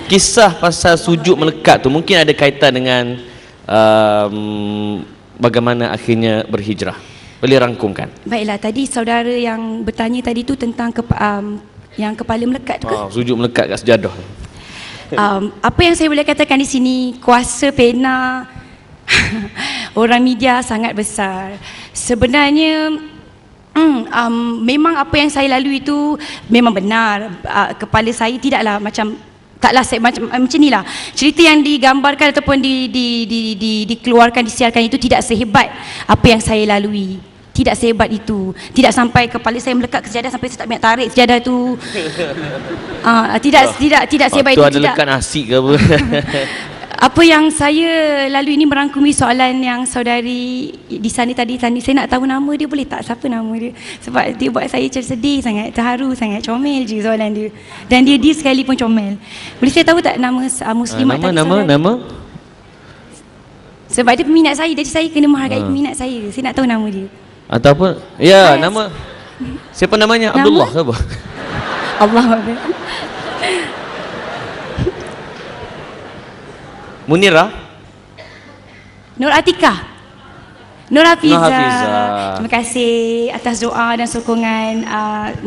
Kisah pasal sujud melekat tu mungkin ada kaitan dengan bagaimana akhirnya berhijrah. Boleh rangkumkan? Baiklah, tadi saudara yang bertanya tadi tu tentang yang kepala melekat tu ke? Sujud melekat kat sejadah. Apa yang saya boleh katakan di sini, kuasa pena orang media sangat besar. Sebenarnya memang apa yang saya lalui itu memang benar. Kepala saya tidaklah taklah saya macam ni lah. Cerita yang digambarkan ataupun dikeluarkan, disiarkan itu tidak sehebat apa yang saya lalui. Tidak sehebat itu. Tidak sampai kepala saya melekat ke sejadah sampai saya tak banyak tarik sejadah tu. Tidak sehebat itu. Ada lekat nasi ke apa? Apa yang saya lalu ini merangkumi soalan yang saudari di sana tadi. Saya nak tahu nama dia, boleh tak? Siapa nama dia? Sebab dia buat saya sedih sangat, terharu sangat, comel je soalan dia. Dan dia sekali pun comel. Boleh saya tahu tak nama muslimat tadi? Nama? Sebab dia peminat saya, jadi saya kena menghargai peminat saya. Saya nak tahu nama dia. Ataupun nama siapa namanya? Nama? Abdullah ke apa? Allah Akbar. Munirah? Nur Atika. Nur Hafiza. Terima kasih atas doa dan sokongan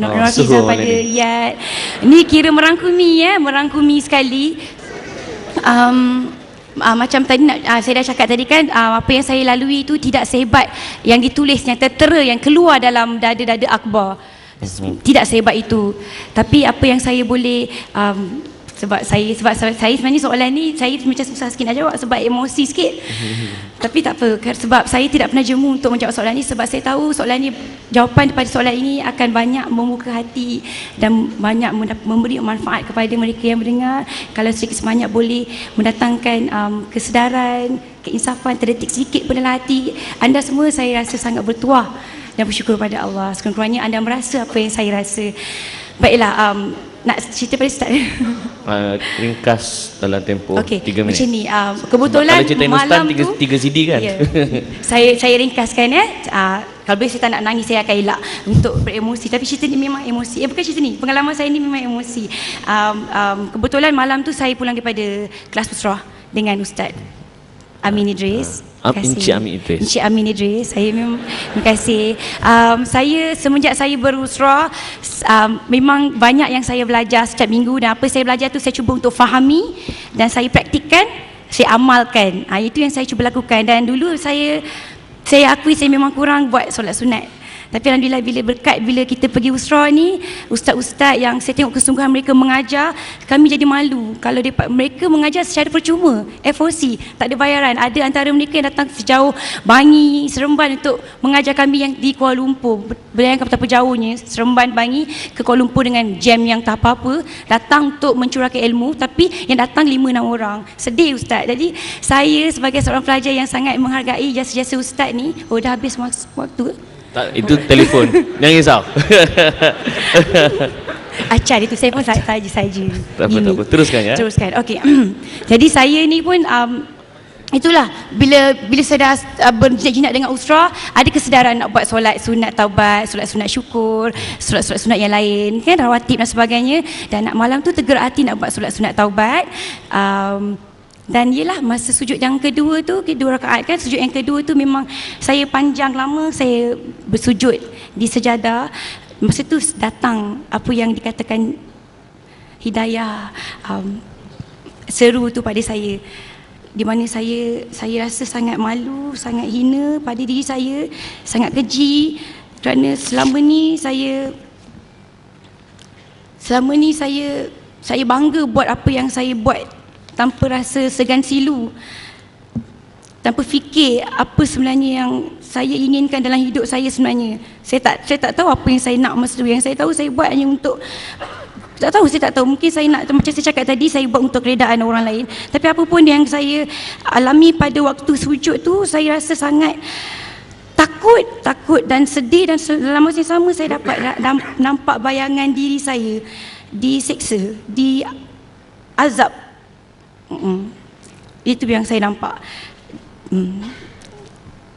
Nur Hafiza pada Iyad. Ini kira merangkumi sekali. Macam tadi saya dah cakap tadi kan, apa yang saya lalui itu tidak sehebat yang ditulis, yang tertera, yang keluar dalam dada-dada akhbar. Tidak sehebat itu. Tapi apa yang saya boleh sebab saya sebenarnya soalan ni saya macam susah sikit nak jawab sebab emosi sikit. Tapi tak apa, sebab saya tidak pernah jemu untuk menjawab soalan ni, sebab saya tahu soalan ni, jawapan daripada soalan ini akan banyak membuka hati dan banyak memberi manfaat kepada mereka yang mendengar. Kalau sedikit sebanyak boleh mendatangkan kesedaran, keinsafan, terdetik sedikit pada hati anda semua, saya rasa sangat bertuah dan bersyukur pada Allah. Sekurang-kurangnya anda merasa apa yang saya rasa. Baiklah, nak cerita pada start. Ringkas dalam tempoh 3 minit. Macam ni, kebetulan malam tu 3 CD kan. Yeah. saya ringkaskan kalau boleh saya tak nak nangis, saya akan elak untuk beremosi. Tapi cerita ni memang emosi. Bukan cerita ni, pengalaman saya ni memang emosi. Kebetulan malam tu saya pulang daripada kelas pusrah dengan Ustaz Amin Idris. Encik Amin Idris. Saya memang terima kasih. Saya semenjak saya berusrah, memang banyak yang saya belajar setiap minggu, dan apa saya belajar tu saya cuba untuk fahami dan saya praktikkan, saya amalkan. Itu yang saya cuba lakukan. Dan dulu saya akui saya memang kurang buat solat sunat. Tapi alhamdulillah bila kita pergi usrah ni, ustaz-ustaz yang saya tengok kesungguhan mereka mengajar, kami jadi malu kalau mereka mengajar secara percuma, FOC, tak ada bayaran. Ada antara mereka yang datang sejauh Bangi, Seremban untuk mengajar kami yang di Kuala Lumpur. Bayangkan betapa jauhnya Seremban, Bangi ke Kuala Lumpur dengan jam yang tak apa-apa, datang untuk mencurahkan ilmu, tapi yang datang 5-6 orang. Sedih ustaz. Jadi saya sebagai seorang pelajar yang sangat menghargai jasa-jasa ustaz ni, dah habis waktu. Tak, itu telefon. Jangan risau. Acar itu saya pun saja. Tak apa. Teruskan ya. Teruskan. Okey. Jadi saya ni pun itulah bila saya dah berjinak dengan usrah, ada kesedaran nak buat solat sunat taubat, solat sunat syukur, solat sunat yang lain kan, rawatib dan sebagainya. Dan nak malam tu tergerak hati nak buat solat sunat taubat. Dan yelah, masa sujud yang kedua tu, 2 rakaat kan, sujud yang kedua tu memang saya panjang lama saya bersujud di sejadah. Masa tu datang apa yang dikatakan hidayah, seru tu pada saya, di mana saya rasa sangat malu, sangat hina pada diri saya, sangat keji kerana selama ni saya bangga buat apa yang saya buat tanpa rasa segan silu, tanpa fikir apa sebenarnya yang saya inginkan dalam hidup saya sebenarnya. Saya tak tahu apa yang saya nak masa tu. Yang saya tahu saya buat hanya untuk saya tak tahu, mungkin saya nak, macam saya cakap tadi, saya buat untuk keredaan orang lain. Tapi apa pun yang saya alami pada waktu sujud tu, saya rasa sangat takut dan sedih, dan dalam masa yang sama saya dapat nampak bayangan diri saya diseksa, diazab. Itu yang saya nampak.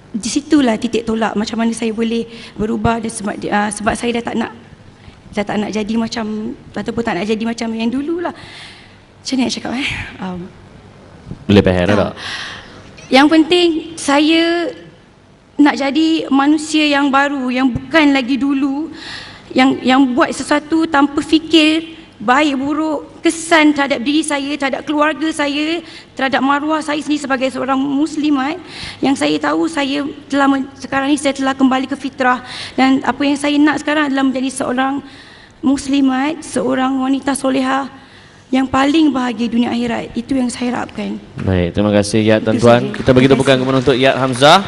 Di situlah titik tolak macam mana saya boleh berubah. Dan sebab saya dah tak nak jadi macam, ataupun tak nak jadi macam yang dululah. Macam mana nak cakap Boleh paher tak? Yang penting saya nak jadi manusia yang baru, yang bukan lagi dulu, yang buat sesuatu tanpa fikir baik buruk, kesan terhadap diri saya, terhadap keluarga saya, terhadap maruah saya sendiri sebagai seorang muslimat. Yang saya tahu saya sekarang ni saya telah kembali ke fitrah, dan apa yang saya nak sekarang adalah menjadi seorang muslimat, seorang wanita solehah yang paling bahagia dunia akhirat. Itu yang saya harapkan. Baik, terima kasih Yat dan Tuan. Kita bagi tepukan kepada untuk Yat Hamzah.